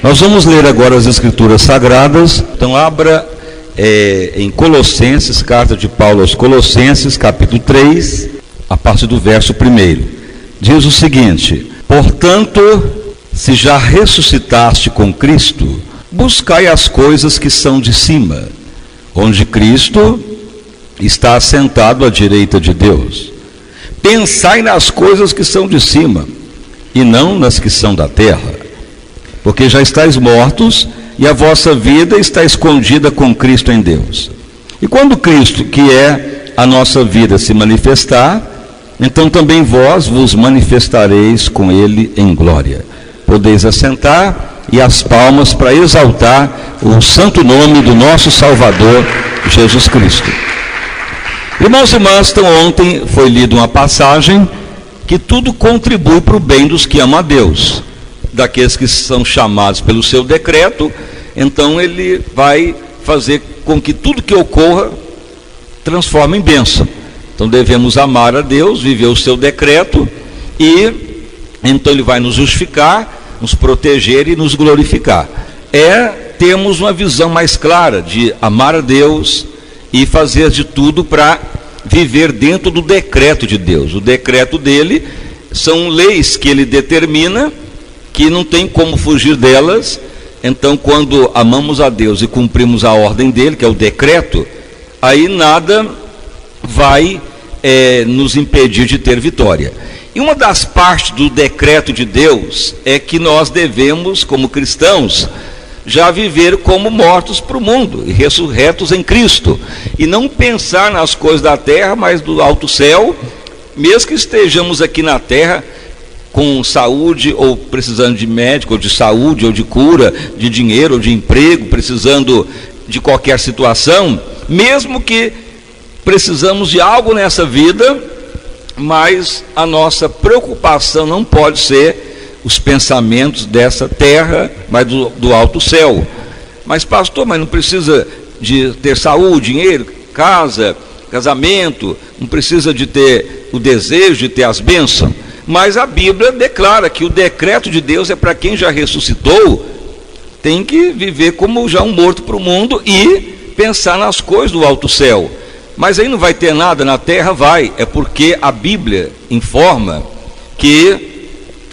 Nós vamos ler agora as Escrituras Sagradas. Então abra em Colossenses, carta de Paulo aos Colossenses, capítulo 3, a partir do verso 1. Diz o seguinte: portanto, se já ressuscitaste com Cristo, buscai as coisas que são de cima, onde Cristo está assentado à direita de Deus. Pensai nas coisas que são de cima, e não nas que são da terra, porque já estáis mortos, e a vossa vida está escondida com Cristo em Deus. E quando Cristo, que é a nossa vida, se manifestar, então também vós vos manifestareis com Ele em glória. Podeis assentar, e as palmas para exaltar o santo nome do nosso Salvador, Jesus Cristo. Irmãos e irmãs, então ontem foi lida uma passagem que tudo contribui para o bem dos que amam a Deus, daqueles que são chamados pelo seu decreto. Então ele vai fazer com que tudo que ocorra transforme em bênção. Então devemos amar a Deus, viver o seu decreto, e então ele vai nos justificar, nos proteger e nos glorificar. Temos uma visão mais clara de amar a Deus e fazer de tudo para viver dentro do decreto de Deus. O decreto dele são leis que ele determina, que não tem como fugir delas. Então, quando amamos a Deus e cumprimos a ordem dele, que é o decreto, aí nada vai nos impedir de ter vitória. E uma das partes do decreto de Deus é que nós devemos, como cristãos, já viver como mortos para o mundo e ressurretos em Cristo, e não pensar nas coisas da terra, mas do alto céu. Mesmo que estejamos aqui na terra com saúde, ou precisando de médico, ou de saúde, ou de cura, de dinheiro, ou de emprego, precisando de qualquer situação, mesmo que precisamos de algo nessa vida, mas a nossa preocupação não pode ser os pensamentos dessa terra, mas do alto céu. Mas pastor, mas não precisa de ter saúde, dinheiro, casa, casamento, não precisa de ter o desejo de ter as bênçãos. Mas a Bíblia declara que o decreto de Deus é para quem já ressuscitou, tem que viver como já um morto para o mundo e pensar nas coisas do alto céu. Mas aí não vai ter nada na terra? Vai. É porque a Bíblia informa que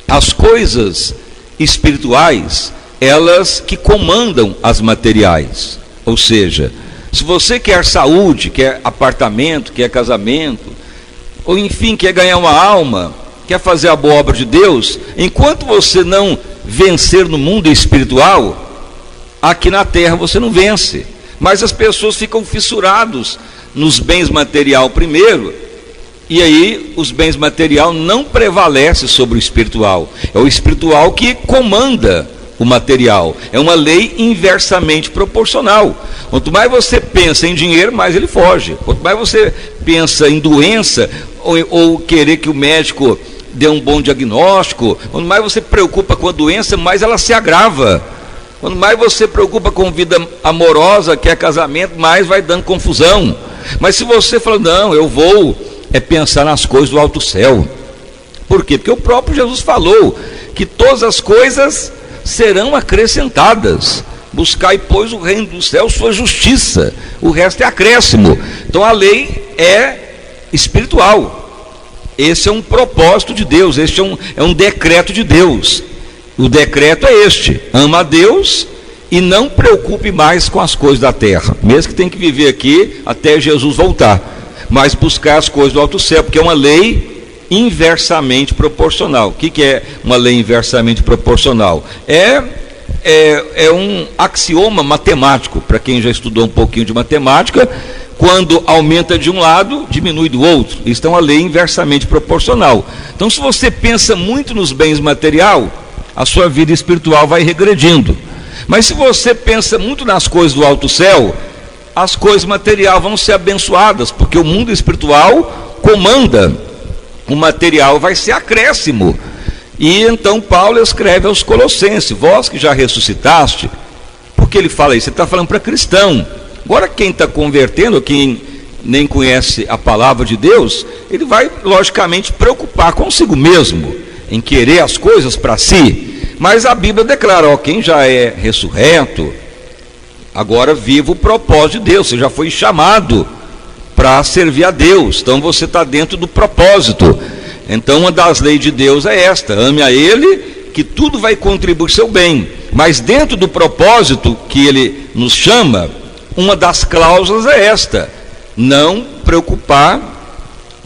as coisas espirituais, elas que comandam as materiais. Ou seja, se você quer saúde, quer apartamento, quer casamento, ou enfim, quer ganhar uma alma, quer fazer a boa obra de Deus, enquanto você não vencer no mundo espiritual, aqui na terra você não vence. Mas as pessoas ficam fissurados nos bens material primeiro, e aí os bens material não prevalecem sobre o espiritual. É o espiritual que comanda o material. É uma lei inversamente proporcional. Quanto mais você pensa em dinheiro, mais ele foge. Quanto mais você pensa em doença, ou querer que o médico dê um bom diagnóstico, quanto mais você preocupa com a doença, mais ela se agrava. Quanto mais você preocupa com vida amorosa, que é casamento, mais vai dando confusão. Mas se você fala, não, eu vou pensar nas coisas do alto céu. Por quê? Porque o próprio Jesus falou que todas as coisas serão acrescentadas. Buscai, pois, o reino do céu, sua justiça. O resto é acréscimo. Então a lei é espiritual. Esse é um propósito de Deus, este é um decreto de Deus. O decreto é este: ama a Deus e não preocupe mais com as coisas da terra, mesmo que tenha que viver aqui até Jesus voltar, mas buscar as coisas do alto céu, porque é uma lei inversamente proporcional. O que é uma lei inversamente proporcional? É um axioma matemático. Para quem já estudou um pouquinho de matemática, quando aumenta de um lado, diminui do outro. Isso é uma lei inversamente proporcional. Então, se você pensa muito nos bens material, a sua vida espiritual vai regredindo. Mas se você pensa muito nas coisas do alto céu, as coisas materiais vão ser abençoadas, porque o mundo espiritual comanda, o material vai ser acréscimo. E então Paulo escreve aos Colossenses: vós que já ressuscitaste. Porque ele fala isso? Ele está falando para cristão. Agora quem está convertendo, quem nem conhece a palavra de Deus, ele vai logicamente preocupar consigo mesmo, em querer as coisas para si. Mas a Bíblia declara, quem já é ressurreto, agora vive o propósito de Deus. Você já foi chamado para servir a Deus, então você está dentro do propósito. Então uma das leis de Deus é esta: ame a Ele, que tudo vai contribuir para o seu bem. Mas dentro do propósito que Ele nos chama, uma das cláusulas é esta: não preocupar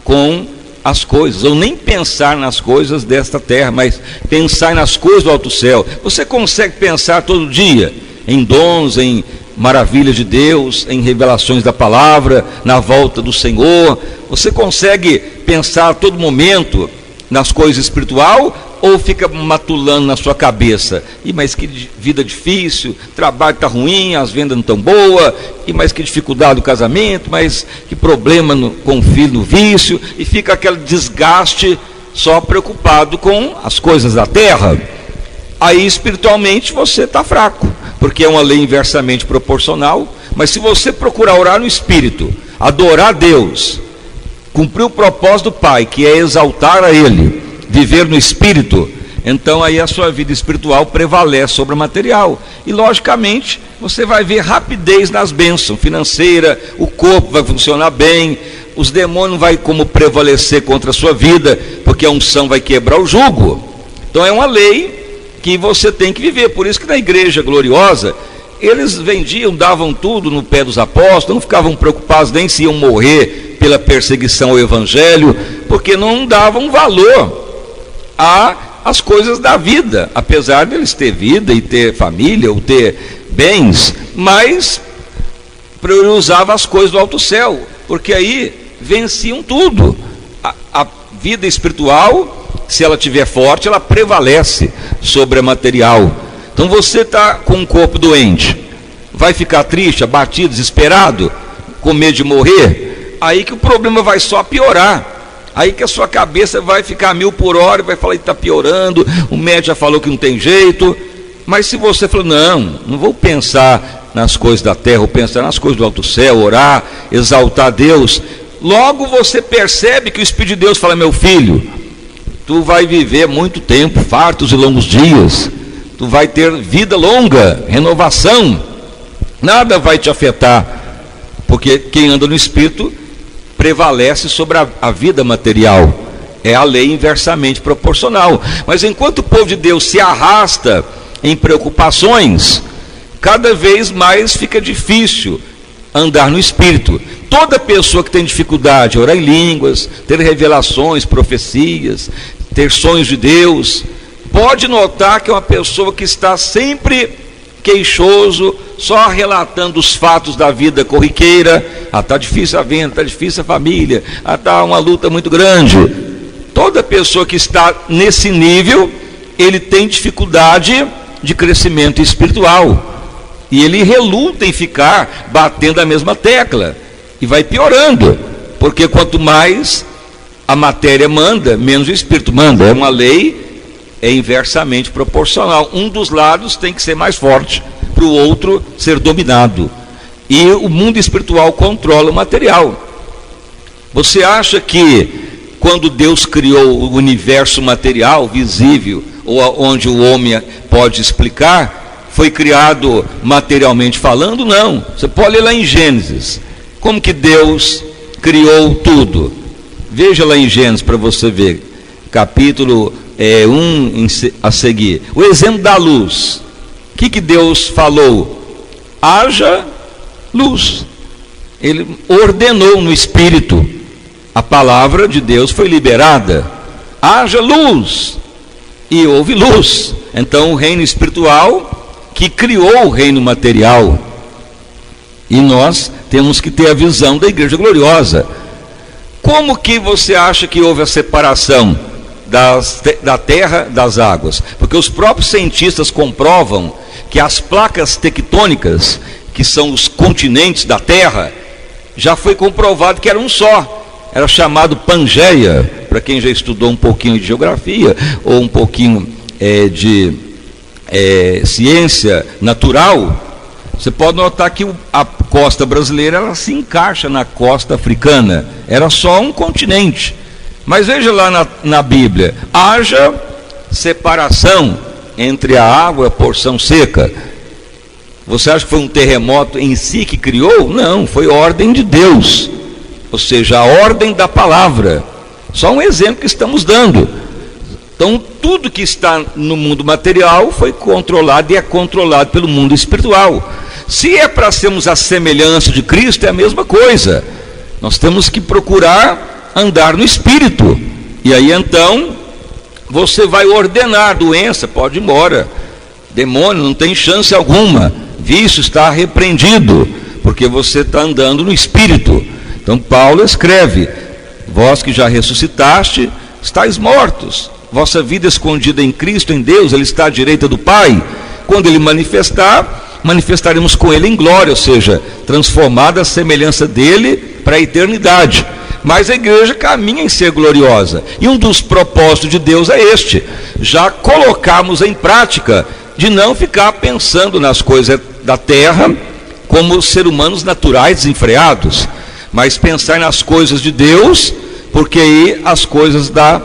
com as coisas, ou nem pensar nas coisas desta terra, mas pensar nas coisas do alto céu. Você consegue pensar todo dia em dons, em maravilhas de Deus, em revelações da palavra, na volta do Senhor? Você consegue pensar a todo momento nas coisas espiritual, ou fica matulando na sua cabeça: mas que vida difícil, trabalho está ruim, as vendas não estão boas, mas que dificuldade do casamento, mas que problema com o filho no vício, e fica aquele desgaste só preocupado com as coisas da terra. Aí espiritualmente você está fraco, porque é uma lei inversamente proporcional. Mas se você procurar orar no Espírito, adorar a Deus, cumprir o propósito do Pai, que é exaltar a Ele, viver no Espírito, então aí a sua vida espiritual prevalece sobre a material. E logicamente você vai ver rapidez nas bênçãos financeiras, o corpo vai funcionar bem, os demônios não vai como prevalecer contra a sua vida, porque a unção vai quebrar o jugo. Então é uma lei que você tem que viver. Por isso que na igreja gloriosa, eles vendiam, davam tudo no pé dos apóstolos, não ficavam preocupados nem se iam morrer pela perseguição ao evangelho, porque não davam valor às coisas da vida, apesar de eles ter vida e ter família ou ter bens, mas priorizavam as coisas do alto céu, porque aí venciam tudo. A vida espiritual, se ela estiver forte, ela prevalece sobre a material. Então você está com um corpo doente, vai ficar triste, abatido, desesperado, com medo de morrer? Aí que o problema vai só piorar. Aí que a sua cabeça vai ficar 1000 por hora e vai falar que está piorando, o médico já falou que não tem jeito. Mas se você falar: não vou pensar nas coisas da terra, vou pensar nas coisas do alto céu, orar, exaltar a Deus, logo você percebe que o Espírito de Deus fala: meu filho, tu vai viver muito tempo, fartos e longos dias, tu vai ter vida longa, renovação, nada vai te afetar, porque quem anda no Espírito prevalece sobre a vida material. É a lei inversamente proporcional. Mas enquanto o povo de Deus se arrasta em preocupações, cada vez mais fica difícil andar no Espírito. Toda pessoa que tem dificuldade de orar em línguas, ter revelações, profecias, ter sonhos de Deus, pode notar que é uma pessoa que está sempre queixoso, só relatando os fatos da vida corriqueira. Está difícil a venda, está difícil a família, está uma luta muito grande. Toda pessoa que está nesse nível, ele tem dificuldade de crescimento espiritual, e ele reluta em ficar batendo a mesma tecla, e vai piorando, porque quanto mais a matéria manda, menos o Espírito manda. É uma lei, é inversamente proporcional. Um dos lados tem que ser mais forte para o outro ser dominado, e o mundo espiritual controla o material. Você acha que quando Deus criou o universo material, visível, ou onde o homem pode explicar, foi criado materialmente falando? Não. Você pode ler lá em Gênesis, como que Deus criou tudo. Veja lá em Gênesis para você ver, capítulo 1 a seguir, o exemplo da luz. O que Deus falou? Haja luz. Ele ordenou no Espírito, a palavra de Deus foi liberada: haja luz, e houve luz. Então o reino espiritual que criou o reino material, e nós temos que ter a visão da igreja gloriosa. Como que você acha que houve a separação da terra das águas? Porque os próprios cientistas comprovam que as placas tectônicas, que são os continentes da terra, já foi comprovado que era um só. Era chamado Pangeia, para quem já estudou um pouquinho de geografia, ou um pouquinho de ciência natural. Você pode notar que a costa brasileira, ela se encaixa na costa africana. Era só um continente. Mas veja lá na Bíblia: haja separação entre a água e a porção seca. Você acha que foi um terremoto em si que criou? Não, foi ordem de Deus, ou seja, a ordem da palavra. Só um exemplo que estamos dando. Então, tudo que está no mundo material foi controlado e é controlado pelo mundo espiritual. Se é para sermos a semelhança de Cristo, é a mesma coisa. Nós temos que procurar andar no Espírito. E aí então, você vai ordenar: doença, pode ir embora. Demônio, não tem chance alguma. Vício está repreendido, porque você está andando no Espírito. Então Paulo escreve: vós que já ressuscitaste, estáis mortos. Vossa vida escondida em Cristo, em Deus, Ele está à direita do Pai. Quando Ele manifestar, manifestaremos com Ele em glória, ou seja, transformada a semelhança dEle para a eternidade. Mas a igreja caminha em ser gloriosa, e um dos propósitos de Deus é este: já colocarmos em prática, de não ficar pensando nas coisas da terra como seres humanos naturais desenfreados, mas pensar nas coisas de Deus, porque aí as coisas da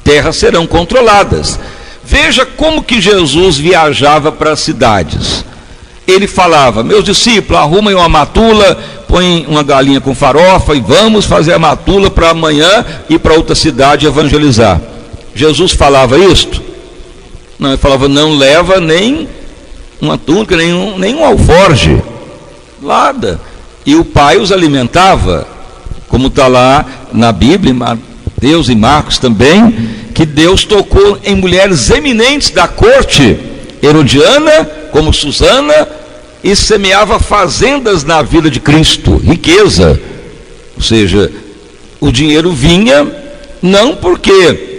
terra serão controladas. Veja como que Jesus viajava para as cidades. Ele falava: meus discípulos, arrumem uma matula, põem uma galinha com farofa e vamos fazer a matula para amanhã ir para outra cidade evangelizar. Jesus falava isto? Não, ele falava: não leva nem uma túnica, nem um alforge, nada. E o Pai os alimentava, como está lá na Bíblia, Mateus e Marcos também, que Deus tocou em mulheres eminentes da corte herodiana, como Susana, e semeava fazendas na vida de Cristo, riqueza. Ou seja, o dinheiro vinha não porque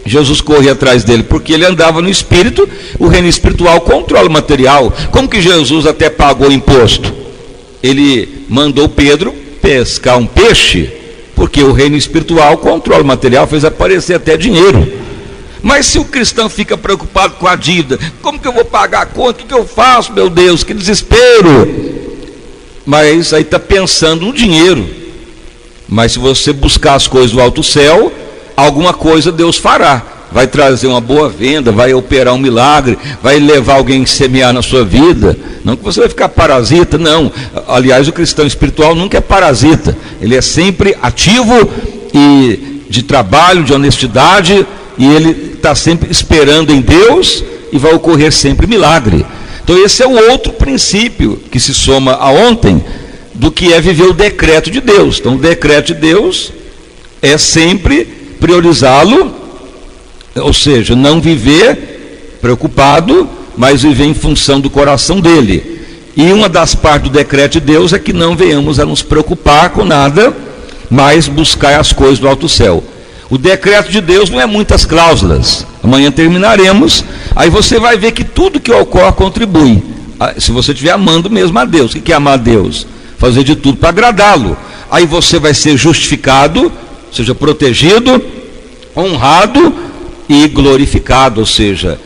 Jesus corria atrás dele, porque ele andava no Espírito. O reino espiritual controla o material. Como que Jesus até pagou imposto? Ele mandou Pedro pescar um peixe, porque o reino espiritual controla o material, fez aparecer até dinheiro. Mas se o cristão fica preocupado com a dívida, como que eu vou pagar a conta? O que eu faço, meu Deus? Que desespero! Mas aí está pensando no dinheiro. Mas se você buscar as coisas do alto céu, alguma coisa Deus fará. Vai trazer uma boa venda, vai operar um milagre, vai levar alguém a semear na sua vida. Não que você vai ficar parasita, não. Aliás, o cristão espiritual nunca é parasita. Ele é sempre ativo e de trabalho, de honestidade, e ele está sempre esperando em Deus, e vai ocorrer sempre milagre. Então esse é o outro princípio que se soma a ontem, do que é viver o decreto de Deus. Então o decreto de Deus é sempre priorizá-lo, ou seja, não viver preocupado, mas viver em função do coração dele. E uma das partes do decreto de Deus é que não venhamos a nos preocupar com nada, mas buscar as coisas do alto céu. O decreto de Deus não é muitas cláusulas. Amanhã terminaremos. Aí você vai ver que tudo que ocorre contribui, se você estiver amando mesmo a Deus. O que é amar a Deus? Fazer de tudo para agradá-lo. Aí você vai ser justificado, ou seja, protegido, honrado e glorificado. Ou seja,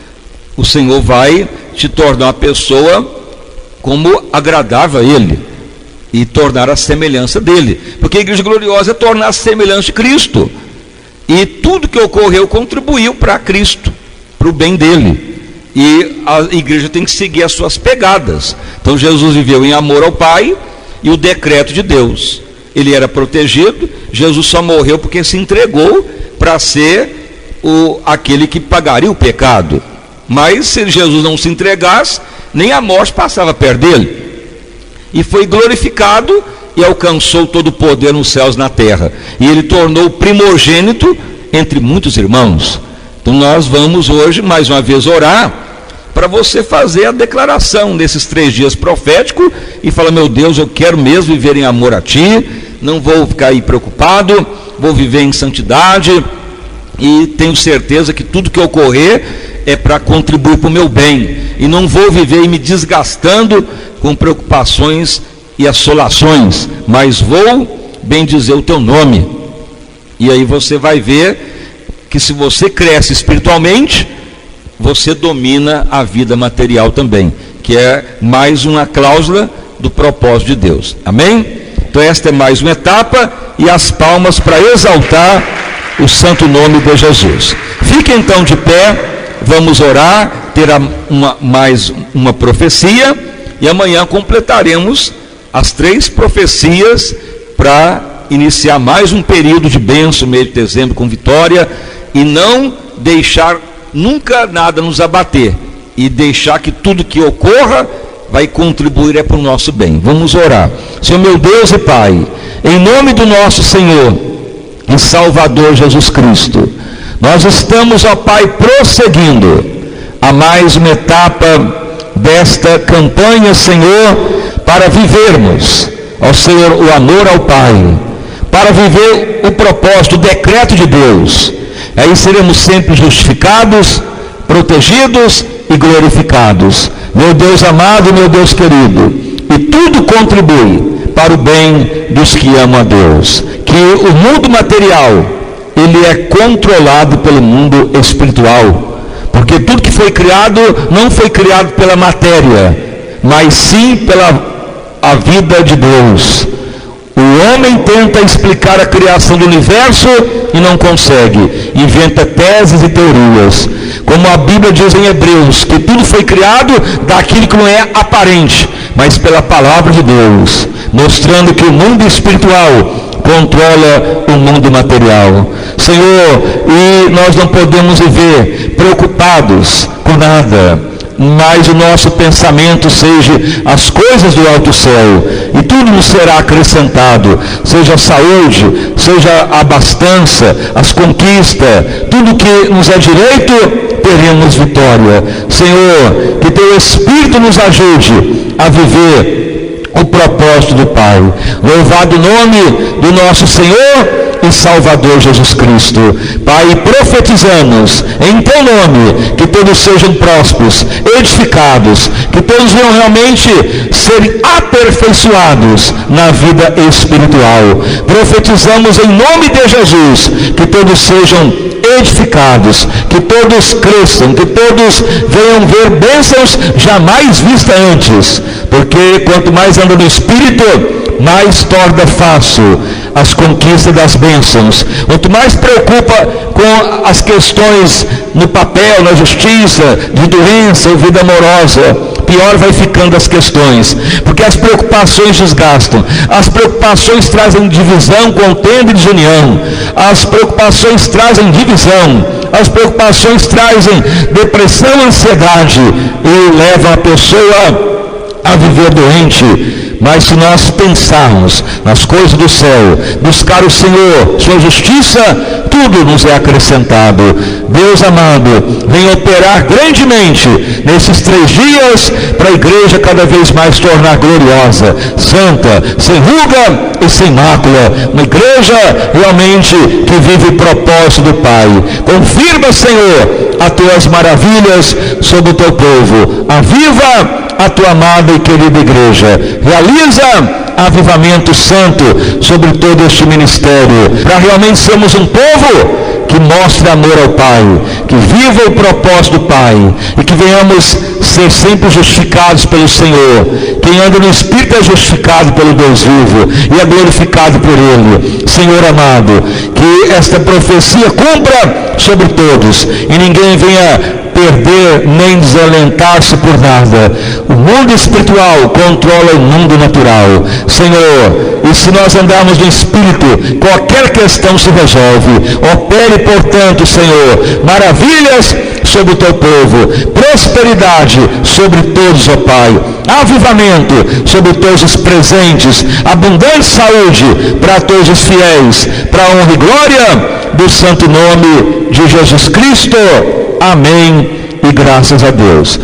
o Senhor vai te tornar uma pessoa como agradável a Ele, e tornar a semelhança dele. Porque a igreja gloriosa é tornar a semelhança de Cristo. E tudo que ocorreu contribuiu para Cristo, para o bem dele. E a igreja tem que seguir as suas pegadas. Então Jesus viveu em amor ao Pai e o decreto de Deus. Ele era protegido. Jesus só morreu porque se entregou para ser aquele que pagaria o pecado. Mas se Jesus não se entregasse, nem a morte passava perto dele. E foi glorificado e alcançou todo o poder nos céus e na terra. E ele tornou o primogênito entre muitos irmãos. Então nós vamos hoje mais uma vez orar para você fazer a declaração nesses 3 dias proféticos e falar: meu Deus, eu quero mesmo viver em amor a Ti, não vou ficar aí preocupado, vou viver em santidade, e tenho certeza que tudo que ocorrer é para contribuir para o meu bem, e não vou viver me desgastando com preocupações e assolações, mas vou bendizer o Teu nome. E aí você vai ver que se você cresce espiritualmente, você domina a vida material também, que é mais uma cláusula do propósito de Deus. Amém? Então esta é mais uma etapa, e as palmas para exaltar o santo nome de Jesus. Fique então de pé, vamos orar. terá mais uma profecia, e amanhã completaremos as 3 profecias para iniciar mais um período de bênção, mês de dezembro com vitória, e não deixar nunca nada nos abater, e deixar que tudo que ocorra vai contribuir para o nosso bem. Vamos orar. Senhor meu Deus e Pai, em nome do nosso Senhor e Salvador Jesus Cristo, nós estamos, ó Pai, prosseguindo a mais uma etapa desta campanha, Senhor, para vivermos, ó Senhor, o amor ao Pai, para viver o propósito, o decreto de Deus. Aí seremos sempre justificados, protegidos e glorificados. Meu Deus amado, meu Deus querido, e tudo contribui para o bem dos que amam a Deus. Que o mundo material, ele é controlado pelo mundo espiritual, porque tudo que foi criado não foi criado pela matéria, mas sim pela a vida de Deus. O homem tenta explicar a criação do universo e não consegue, inventa teses e teorias, como a Bíblia diz em Hebreus, que tudo foi criado daquilo que não é aparente, mas pela palavra de Deus, mostrando que o mundo espiritual controla o mundo material. Senhor, e nós não podemos viver preocupados com nada, mas o nosso pensamento seja as coisas do alto céu, e tudo nos será acrescentado, seja a saúde, seja a abastança, as conquistas, tudo que nos é direito, teremos vitória. Senhor, que teu Espírito nos ajude a viver o propósito do Pai. Louvado o nome do nosso Senhor e Salvador Jesus Cristo. Pai, profetizamos em teu nome que todos sejam prósperos, edificados, que todos venham realmente ser aperfeiçoados na vida espiritual. Profetizamos em nome de Jesus que todos sejam edificados, que todos cresçam, que todos venham ver bênçãos jamais vistas antes, porque quanto mais anda no Espírito, mais torna fácil as conquistas das bênçãos. Quanto mais preocupa com as questões no papel, na justiça, de doença ou vida amorosa, pior vai ficando as questões, porque as preocupações desgastam, as preocupações trazem divisão, contenda e desunião, as preocupações trazem divisão, as preocupações trazem depressão, ansiedade, e levam a pessoa a viver doente. Mas se nós pensarmos nas coisas do céu, buscar o Senhor, sua justiça, tudo nos é acrescentado. Deus amado, venha operar grandemente nesses 3 dias, para a igreja cada vez mais tornar gloriosa, santa, sem ruga e sem mácula, uma igreja realmente que vive o propósito do Pai. Confirma, Senhor, as tuas maravilhas sobre o teu povo. Aviva a tua amada e querida igreja. Realiza avivamento santo sobre todo este ministério, para realmente sermos um povo que mostre amor ao Pai, que viva o propósito do Pai, e que venhamos ser sempre justificados pelo Senhor. Quem anda no Espírito é justificado pelo Deus vivo e é glorificado por Ele. Senhor amado, que esta profecia cumpra sobre todos, e ninguém venha perder nem desalentar-se por nada. O mundo espiritual controla o mundo natural, Senhor, e se nós andarmos no Espírito, qualquer questão se resolve. Opere, portanto, Senhor, maravilhas sobre o teu povo, prosperidade sobre todos, ó Pai, avivamento sobre todos os presentes, abundante saúde para todos os fiéis, para a honra e glória do santo nome de Jesus Cristo. Amém e graças a Deus.